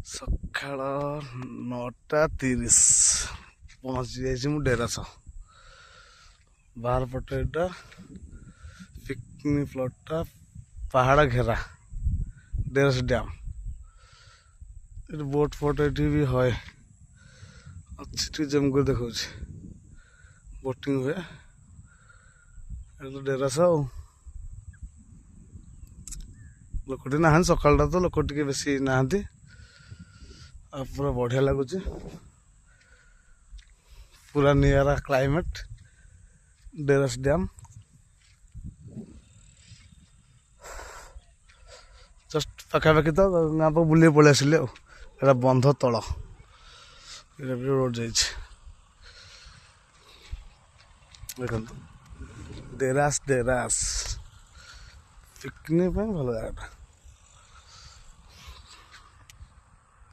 ସକାଳ 9:30 ପହଞ୍ଚି ଯାଇଛି ମୁଁ ଡେରାସ। ବାହାର ପଟେ ଏଇଟା ପିକନିକ୍ ପ୍ଲଟ୍ଟା ପାହାଡ଼ ଘେରା ଡେରାସ ଡ୍ୟାମ୍। ଏଠି ବୋଟ୍ ଫୋଟ୍ ଏଠି ବି ହଏ ଅଛି, ଟିକେ ଜେମ୍ କରି ଦେଖାଉଛି ବୋଟିଂ ହୁଏ। ଏଠି ଡେରାସ ଆଉ ଲୋକ ଟିକେ ନାହାନ୍ତି, ସକାଳଟା ତ ଲୋକ ଟିକେ ବେଶୀ ନାହାନ୍ତି। ଆଉ ପୁରା ବଢ଼ିଆ ଲାଗୁଛି, ପୁରା ନିଆରା କ୍ଲାଇମେଟ୍ ଡେରାସ ଡ୍ୟାମ୍। ଜଷ୍ଟ ପାଖାପାଖି ତ ଗାଁ ପାଖ ବୁଲିକି ପଳେଇ ଆସିଲି ଆଉ। ଏଇଟା ବନ୍ଧ ତଳ, ଏଇଟା ବି ରୋଡ଼ ଯାଇଛି ଦେଖନ୍ତୁ। ଡେରାସ ପିକନିକ୍ ପାଇଁ ଭଲ ଜାଗାଟା।